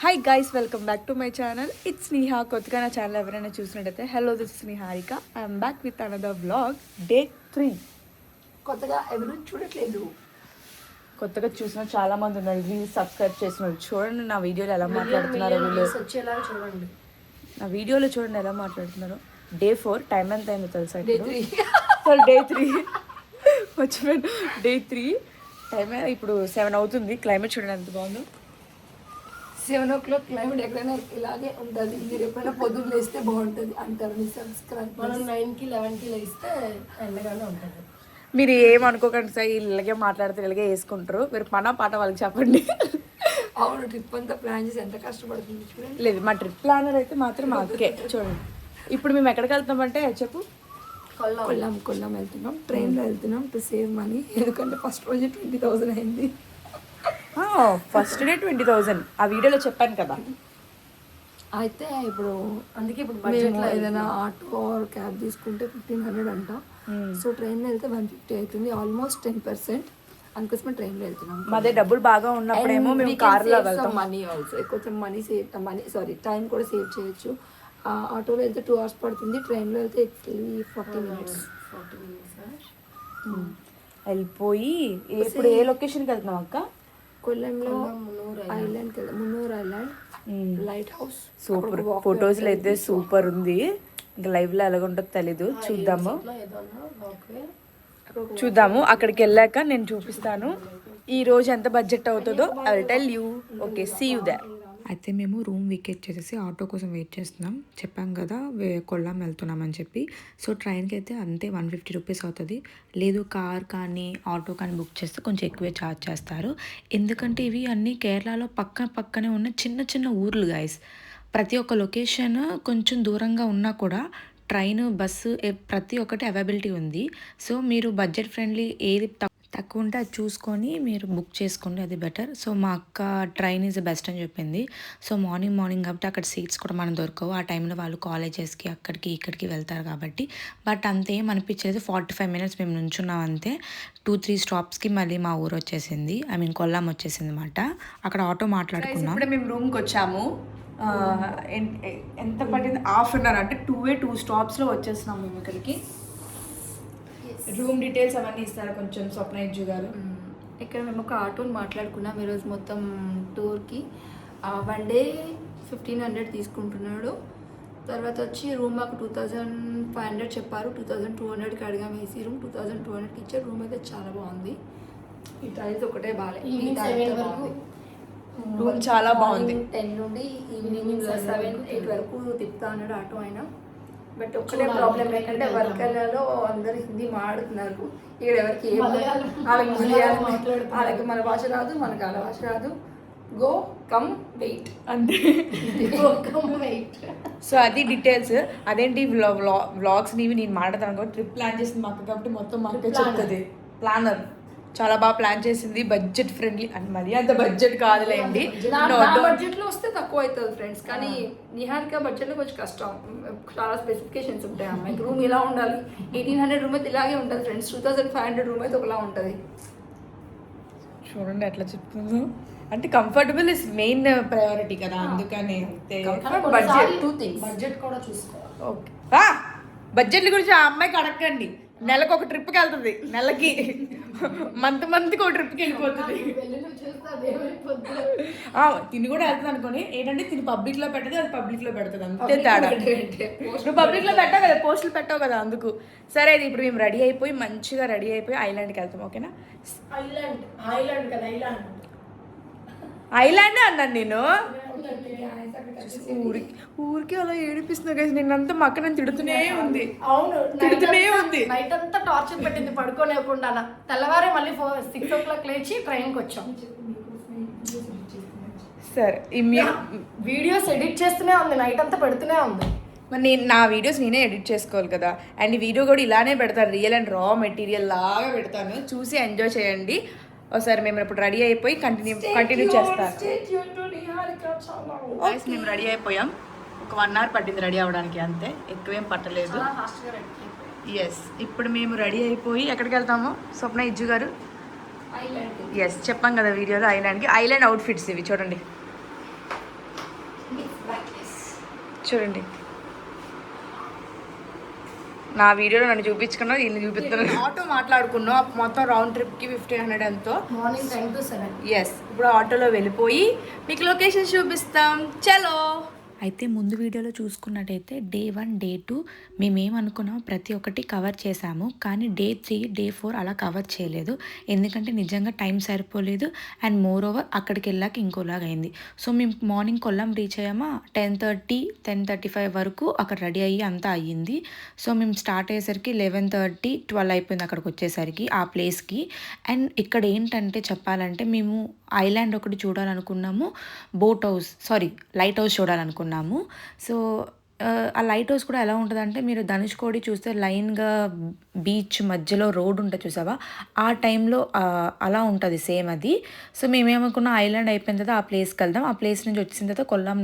Hi guys, welcome back to my channel. It's Sneha. కొత్తగా నా channel ఎవరైనా చూసినట్టయితే hello, this is Harika. I'm back with another vlog. Day 3. కొత్తగా ఎవరు చూడట్లేదు. కొత్తగా చూసిన చాలా మంది ఉన్నారు, రీల్స్ సబ్స్క్రైబ్ చేస్తున్నారు. చూడండి నా వీడియోలో ఎలా మాట్లాడుతున్నారో వీళ్ళు. చూడండి నా వీడియోలో చూడండి ఎలా మాట్లాడుతున్నారో. డే 4 టైం ఎంత అయిందో తెలుసా? Day 3 day 3 వచ్చిపోయాను. డే 3 టైం ఇప్పుడు 7 అవుతుంది. క్లైమేట్ చూడండి ఎంత బాగుందో. 7 o'clock క్లైమేట్ ఎక్కడైనా ఇలాగే ఉంటుంది. మీరు ఎప్పుడైనా పొద్దున్న లేస్తే బాగుంటుంది అంటారు మీ సబ్స్క్రైబ్. మనం 9కి 11కి లేస్తే ఎండగానే ఉంటుంది. మీరు ఏమనుకోకండి సార్, ఇలాగే మాట్లాడితే ఇలాగే వేసుకుంటారు. మీరు పాట వాళ్ళకి చెప్పండి. అవును, ట్రిప్ అంతా ప్లాన్ చేసి ఎంత కష్టపడుతుంది చూడండి. లేదు, మా ట్రిప్ ప్లానర్ అయితే మాత్రం మాకే. చూడండి ఇప్పుడు మేము ఎక్కడికి వెళ్తామంటే చెప్పు. కొల్లాం వెళ్తున్నాం. ట్రైన్లో వెళ్తున్నాం టు సేవ్ మనీ. ఎందుకంటే ఫస్ట్ రోజు 20,000 అయింది. ఫస్ట్ డే 20,000 ఆ వీడియోలో చెప్పాను కదా. అయితే ఇప్పుడు బడ్జెట్లో ఏదైనా ఆటో ఆర్ క్యాబ్ తీసుకుంటే 1,500 అంట. సో ట్రైన్లో వెళ్తే 150 అవుతుంది, ఆల్మోస్ట్ 10%. అందుకోసమే ట్రైన్లో వెళ్తున్నాం. మాదే డబ్బులు బాగా ఉన్నప్పుడేమో మేము కార్లో వెళ్తాం. మనీ ఆల్సో కొంచెం టైం కూడా సేవ్ చేయొచ్చు. ఆటోలో వెళ్తే 2 hours పడుతుంది, ట్రైన్లో వెళ్తే 40 minutes. వెళ్ళిపోయి ఇప్పుడు ఏ లొకేషన్కి వెళ్తున్నాం అక్క? కొల్లంలో ఐలాండ్కి వెళ్దాం. మున్నూరు ఐలాండ్ లైట్ హౌస్. సూపర్ ఫొటోస్లో అయితే సూపర్ ఉంది. ఇంకా లైవ్లో ఎలాగుంటుందో తెలీదు, చూద్దాము. అక్కడికి వెళ్ళాక నేను చూపిస్తాను ఈ రోజు ఎంత బడ్జెట్ అవుతుందో. I will tell you. Okay, see you there. అయితే మేము రూమ్ వికెట్ చేసేసి ఆటో కోసం వెయిట్ చేస్తున్నాం. చెప్పాం కదా కొల్లాం వెళ్తున్నామని చెప్పి. సో ట్రైన్కి అయితే అంతే 150 రూపీస్ అవుతుంది. లేదు కార్ కానీ ఆటో కానీ బుక్ చేస్తే కొంచెం ఎక్కువే ఛార్జ్ చేస్తారు. ఎందుకంటే ఇవి అన్నీ కేరళలో పక్కనే ఉన్న చిన్న చిన్న ఊర్లు గైస్. ప్రతి ఒక్క లొకేషన్ కొంచెం దూరంగా ఉన్నా కూడా ట్రైన్, బస్సు ప్రతి ఒక్కటి అవైలబిలిటీ ఉంది. సో మీరు బడ్జెట్ ఫ్రెండ్లీ ఏది తక్కువ ఉంటే అది చూసుకొని మీరు బుక్ చేసుకోండి, అది బెటర్. సో మా అక్క ట్రైన్ ఈజ్ బెస్ట్ అని చెప్పింది. సో మార్నింగ్ కాబట్టి అక్కడ సీట్స్ కూడా మనం దొరకవు. ఆ టైంలో వాళ్ళు కాలేజెస్కి అక్కడికి ఇక్కడికి వెళ్తారు కాబట్టి. బట్ అంతేం అనిపించలేదు. 45 minutes మేము నుంచున్నాం అంతే. 2-3 స్టాప్స్కి మళ్ళీ మా ఊరు వచ్చేసింది. కొల్లాం వచ్చేసింది అనమాట. అక్కడ ఆటో మాట్లాడుకున్నాం. ఇప్పుడే మేము రూమ్కి వచ్చాము. ఎంత పట్టింది? హాఫ్ అన్ అవర్, అంటే 2 స్టాప్స్లో వచ్చేస్తున్నాం మేము ఇక్కడికి. రూమ్ డీటెయిల్స్ అవన్నీ ఇస్తారా కొంచెం స్వప్న ఇజ్జు గారు? ఇక్కడ మేము ఒక ఆటోని మాట్లాడుకున్నాం ఈరోజు మొత్తం టూర్కి. 1 day 1,500 తీసుకుంటున్నాడు. తర్వాత వచ్చి రూమ్ మాకు 2,500 చెప్పారు. 2,200కి అడిగాము. ఏసీ రూమ్ 2,200కి ఇచ్చారు. రూమ్ అయితే చాలా బాగుంది. ఈ టైల్స్ ఒకటే బాగాలేదు. రూమ్ చాలా బాగుంది. 10 నుండి ఈవినింగ్ 7-8 వరకు తిప్పుతా అన్నాడు ఆటో అయినా. బట్ ఒక్కటే ప్రాబ్లం ఏంటంటే వర్కర్లలో అందరు హిందీ మాట్లాడుతున్నారు. ఇక్కడ ఎవరికి వాళ్ళకి మన భాష రాదు, మనకు వాళ్ళ భాష రాదు. గో కమ్ వెయిట్ అంటే సో అది డీటెయిల్స్. అదేంటి వ్లాగ్స్ నీవి నేను మాట్లాడతాను కాబట్టి ట్రిప్ ప్లాన్ చేసింది మాకు కాబట్టి మొత్తం మాకు చెప్తుంది. ప్లానర్ చాలా బాగా ప్లాన్ చేసింది. బడ్జెట్ ఫ్రెండ్లీ అని, మరి అంత బడ్జెట్ కాదులేండి. బడ్జెట్లో వస్తే తక్కువ అవుతుంది ఫ్రెండ్స్. కానీ నిహారిక బడ్జెట్లో కొంచెం కష్టం. చాలా స్పెసిఫికేషన్స్ ఉంటాయి అమ్మాయికి. రూమ్ ఇలా ఉండాలి. 1,800 రూమ్ అయితే ఇలాగే ఉంటుంది ఫ్రెండ్స్. 2,500 రూమ్ అయితే ఒకలా ఉంటుంది. చూడండి ఎట్లా చెప్తుందో. అంటే కంఫర్టబుల్ ఇస్ మెయిన్ ప్రయారిటీ కదా, అందుకని. Budget 2 things. బడ్జెట్ కూడా చూసుకోవాలి. ఓకే, బడ్జెట్ల గురించి ఆ అమ్మాయికి అడగండి. నెలకు ఒక ట్రిప్కి వెళ్తుంది, నెలకి మంత్కి ఒక ట్రిప్కి వెళ్ళిపోతుంది. తిని కూడా వెళ్తుంది అనుకోని. ఏంటంటే తిని పబ్లిక్లో పెట్టదు, అది పబ్లిక్లో పెడుతుంది, అంతే తేడా. నువ్వు పబ్లిక్లో పెట్టావు కదా, పోస్టులు పెట్టావు కదా, అందుకు. సరే, అది ఇప్పుడు మేము మంచిగా రెడీ అయిపోయి ఐలాండ్కి వెళ్తాం. ఓకేనా? ఐలాండ్ అన్నాను నేను. ఊరికి అలా ఏడిపిస్తున్నా కదా నిన్నంతా. మా అక్క నన్ను తిడుతూనే ఉంది. అవును, తిడుతూనే ఉంది. నైట్ అంతా టార్చర్ పెట్టింది పడుకోలేకుండా. తెల్లవారే మళ్ళీ 6 o'clock లేచి ట్రైన్కి వచ్చాం. సరే, వీడియోస్ ఎడిట్ చేస్తూనే ఉంది, నైట్ అంతా పెడుతూనే ఉంది. మరి నా వీడియోస్ నేనే ఎడిట్ చేసుకోవాలి కదా. అండ్ ఈ వీడియో కూడా ఇలానే పెడతాను, రియల్ అండ్ రా మెటీరియల్ లాగా పెడతాను. చూసి ఎంజాయ్ చేయండి. ఒకసారి మేము ఇప్పుడు రెడీ అయిపోయి కంటిన్యూ చేస్తాను. మేము రెడీ అయిపోయాం. ఒక 1 hour పట్టింది రెడీ అవ్వడానికి, అంతే, ఎక్కువేం పట్టలేదు. ఎస్, ఇప్పుడు మేము రెడీ అయిపోయి ఎక్కడికి వెళ్తాము స్వప్న ఇజ్జు గారు? ఎస్, చెప్పాం కదా వీడియోలో ఐలాండ్కి. ఐలాండ్ అవుట్ఫిట్స్ ఇవి చూడండి. చూడండి, నా వీడియోలో నన్ను చూపించుకున్నా వీళ్ళు చూపిస్తున్నాను. ఆటో మాట్లాడుకున్నాం మొత్తం రౌండ్ ట్రిప్కి 1500 ఎంతో. Morning 10 to 7. ఎస్, ఇప్పుడు ఆటోలో వెళ్ళిపోయి మీకు లొకేషన్ చూపిస్తాం. చలో. అయితే ముందు వీడియోలో చూసుకున్నట్టయితే డే 1 డే 2 మేమేమనుకున్నాం ప్రతి ఒక్కటి కవర్ చేసాము. కానీ డే 3 డే 4 అలా కవర్ చేయలేదు, ఎందుకంటే నిజంగా టైం సరిపోలేదు. అండ్ మోర్ ఓవర్ అక్కడికి వెళ్ళాక ఇంకోలాగా అయింది. సో మేము మార్నింగ్ కొల్లాం రీచ్ అయ్యామా 10:30 10:35 వరకు అక్కడ రెడీ అయ్యి అంతా అయ్యింది. సో మేము స్టార్ట్ అయ్యేసరికి 11:30 12 అయిపోయింది అక్కడికి వచ్చేసరికి ఆ ప్లేస్కి. అండ్ ఇక్కడ ఏంటంటే చెప్పాలంటే మేము ఐలాండ్ ఒకటి చూడాలనుకున్నాము, లైట్ హౌస్ చూడాలనుకున్నాము. సో ఆ లైట్ హౌస్ కూడా ఎలా ఉంటుందంటే మీరు ధనుష్కోడి చూస్తే లైన్గా బీచ్ మధ్యలో రోడ్ ఉంటుంది చూసావా, ఆ టైంలో అలా ఉంటుంది సేమ్ అది. సో మేమేమనుకున్న ఐలాండ్ అయిపోయిన తర్వాత ఆ ప్లేస్కి వెళ్దాం, ఆ ప్లేస్ నుంచి వచ్చిన తర్వాత కొల్లాం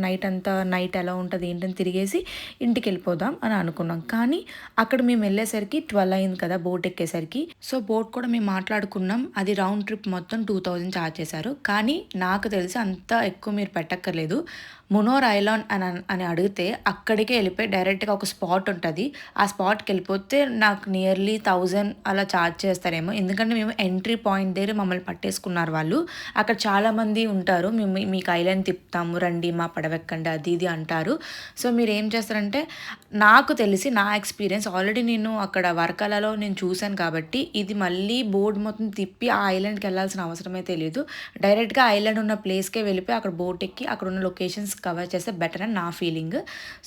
నైట్ ఎలా ఉంటుంది ఏంటని తిరిగేసి ఇంటికి వెళ్ళిపోదాం అని అనుకున్నాం. కానీ అక్కడ మేము వెళ్ళేసరికి 12 అయింది కదా బోట్ ఎక్కేసరికి. సో బోట్ కూడా మేము మాట్లాడుకున్నాం, అది రౌండ్ ట్రిప్ మొత్తం 2000 ఛార్జ్ చేశారు. కానీ నాకు తెలిసి అంత ఎక్కువ మీరు పెట్టక్కర్లేదు. మునోర్ ఐలాండ్ అని అడిగితే అక్కడికే వెళ్ళిపోయి డైరెక్ట్గా ఒక స్పాట్ ఉంటుంది, ఆ స్పాట్కి వెళ్ళిపోతే నాకు నియర్లీ 1000 అలా ఛార్జ్ చేస్తారేమో. ఎందుకంటే మేము ఎంట్రీ పాయింట్ దగ్గర మమ్మల్ని పట్టేసుకున్నారు వాళ్ళు. అక్కడ చాలామంది ఉంటారు, మేము మీకు ఐలాండ్ తిప్పుతాము రండి మా పడవెక్కండి అది ఇది అంటారు. సో మీరు ఏం చేస్తారంటే, నాకు తెలిసి నా ఎక్స్పీరియన్స్ ఆల్రెడీ నేను అక్కడ వర్కలలో నేను చూశాను కాబట్టి ఇది మళ్ళీ బోర్డు మొత్తం తిప్పి ఆ ఐలాండ్కి వెళ్ళాల్సిన అవసరం అయితే లేదు. డైరెక్ట్గా ఐలాండ్ ఉన్న ప్లేస్కే వెళ్ళిపోయి అక్కడ బోట్ ఎక్కి అక్కడ ఉన్న లొకేషన్స్ కవర్ చేస్తే బెటర్ అని నా ఫీలింగ్.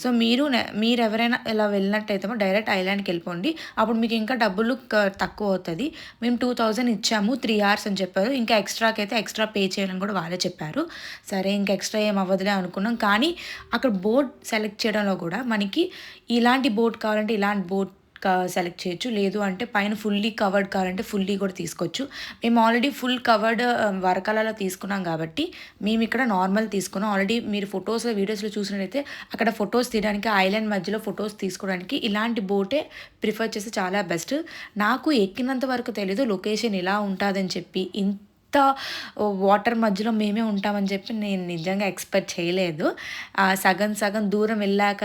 సో మీరు ఎవరైనా ఇలా వెళ్ళినట్టయితే డైరెక్ట్ ఐలాండ్కి వెళ్ళిపోండి, అప్పుడు మీకు ఇంకా డబ్బులు తక్కువ అవుతుంది. మేము 2000 ఇచ్చాము, 3 hours అని చెప్పారు. ఇంకా ఎక్స్ట్రాకి అయితే ఎక్స్ట్రా పే చేయాలని కూడా వాళ్ళే చెప్పారు. సరే ఇంకా ఎక్స్ట్రా ఏం అవ్వదులే అనుకున్నాం. కానీ అక్కడ బోట్ సెలెక్ట్ చేయడంలో కూడా మనకి ఇలాంటి బోట్ కావాలంటే ఇలాంటి బోట్ సెలెక్ట్ చేయొచ్చు, లేదు అంటే పైన ఫుల్లీ కవర్డ్ కావాలంటే ఫుల్లీ కూడా తీసుకోవచ్చు. మేము ఆల్రెడీ ఫుల్ కవర్డ్ వర్కలలో తీసుకున్నాం కాబట్టి మేము ఇక్కడ నార్మల్ తీసుకున్నాం. ఆల్రెడీ మీరు ఫొటోస్లో వీడియోస్లో చూసినట్టయితే అక్కడ ఫొటోస్ తీయడానికి ఐలాండ్ మధ్యలో ఫొటోస్ తీసుకోవడానికి ఇలాంటి బోటే ప్రిఫర్ చేస్తే చాలా బెస్ట్. నాకు ఎక్కినంత వరకు తెలీదు లొకేషన్ ఇలా ఉంటుందని చెప్పి, వాటర్ మధ్యలో మేమే ఉంటామని చెప్పి నేను నిజంగా ఎక్స్పెక్ట్ చేయలేదు. సగం దూరం వెళ్ళాక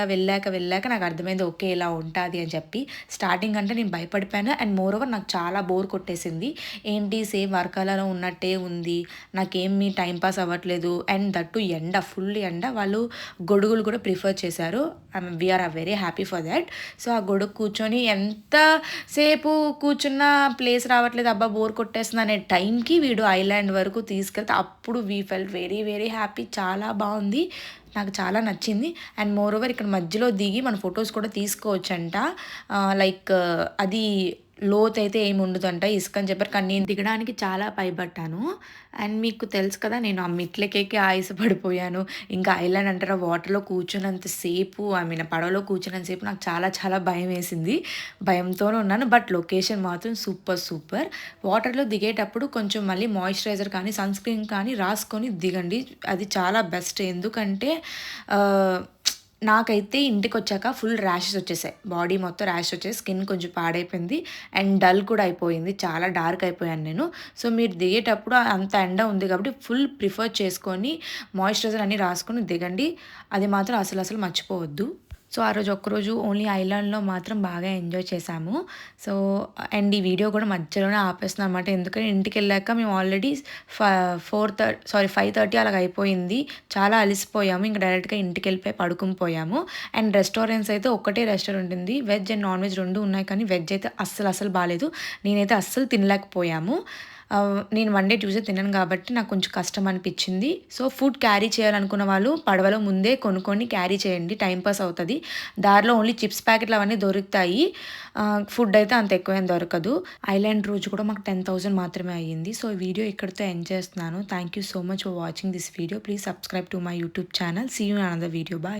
నాకు అర్థమైంది ఓకే ఇలా ఉంటుంది అని చెప్పి. స్టార్టింగ్ అంటే నేను భయపడిపోయాను. అండ్ మోర్ ఓవర్ నాకు చాలా బోర్ కొట్టేసింది. ఏంటి సేమ్ వర్కాలలో ఉన్నట్టే ఉంది, నాకేమీ టైంపాస్ అవ్వట్లేదు. అండ్ దట్టు ఫుల్ ఎండ. వాళ్ళు గొడుగులు కూడా ప్రిఫర్ చేశారు, we are very happy for that. So ఆ గొడుగు కూర్చొని ఎంతసేపు కూర్చున్న ప్లేస్ రావట్లేదు, అబ్బా బోర్ కొట్టేస్తుంది అనే టైంకి వీడు ఐలాండ్ వరకు తీసుకెళ్తే అప్పుడు we felt very very happy. చాలా బాగుంది, నాకు చాలా నచ్చింది. అండ్ మోర్ ఓవర్ ఇక్కడ మధ్యలో దిగి మన ఫొటోస్ కూడా తీసుకోవచ్చంట. లైక్ అది లోతు అయితే ఏమి ఉండదంట, ఇసుక అని చెప్పారు. కానీ నేను దిగడానికి చాలా భయపడ్డాను. అండ్ మీకు తెలుసు కదా నేను ఆ మెట్లకేకి ఆయాస పడిపోయాను. ఇంకా ఐలాండ్ అంటారా వాటర్లో కూర్చున్నంతసేపు, పడవలో కూర్చున్నంతసేపు నాకు చాలా భయం వేసింది. భయంతోనే ఉన్నాను. బట్ లొకేషన్ మాత్రం సూపర్. వాటర్లో దిగేటప్పుడు కొంచెం మళ్ళీ మాయిశ్చరైజర్ కానీ సన్ స్క్రీన్ కానీ రాసుకొని దిగండి, అది చాలా బెస్ట్. ఎందుకంటే నాకైతే ఇంటికి వచ్చాక ఫుల్ ర్యాషెస్ వచ్చేసాయి, బాడీ మొత్తం ర్యాషెస్ వచ్చేసి స్కిన్ కొంచెం పాడైపోయింది అండ్ డల్ కూడా అయిపోయింది, చాలా డార్క్ అయిపోయాను నేను. సో మీరు దిగేటప్పుడు అంత ఎండ ఉంది కాబట్టి ఫుల్ ప్రిఫర్ చేసుకొని మాయిశ్చరైజర్ అన్నీ రాసుకొని దిగండి, అది మాత్రం అసలు మర్చిపోవద్దు. సో ఆ రోజు ఒక్కరోజు ఓన్లీ ఐలాండ్లో మాత్రం బాగా ఎంజాయ్ చేసాము. సో అండ్ ఈ వీడియో కూడా మధ్యలోనే ఆపేస్తున్నాం అనమాట, ఎందుకంటే ఇంటికి వెళ్ళాక మేము ఆల్రెడీ 5:30 అలాగ అయిపోయింది, చాలా అలసిపోయాము. ఇంకా డైరెక్ట్గా ఇంటికి వెళ్ళిపోయి పడుకుని పోయాము. అండ్ రెస్టారెంట్స్ అయితే ఒక్కటే రెస్టారెంట్ ఉంది, వెజ్ అండ్ నాన్ వెజ్ 2 ఉన్నాయి. కానీ వెజ్ అయితే అస్సలు బాగాలేదు, నేనైతే అస్సలు తినలేకపోయాము. నేను 1 day Tuesday తిన్నాను కాబట్టి నాకు కొంచెం కష్టం అనిపించింది. సో ఫుడ్ క్యారీ చేయాలనుకున్న వాళ్ళు పడవలో ముందే కొనుక్కొని క్యారీ చేయండి, టైంపాస్ అవుతుంది. దారిలో ఓన్లీ చిప్స్ ప్యాకెట్లు అవన్నీ దొరుకుతాయి, ఫుడ్ అయితే అంత ఎక్కువేం దొరకదు. ఐలాండ్ రోజు కూడా మాకు 10,000 మాత్రమే అయ్యింది. సో ఈ వీడియో ఇక్కడితో ఎండ్ చేస్తున్నాను. Thank you so much for watching this video. Please subscribe to my YouTube channel. See you in another video. Bye.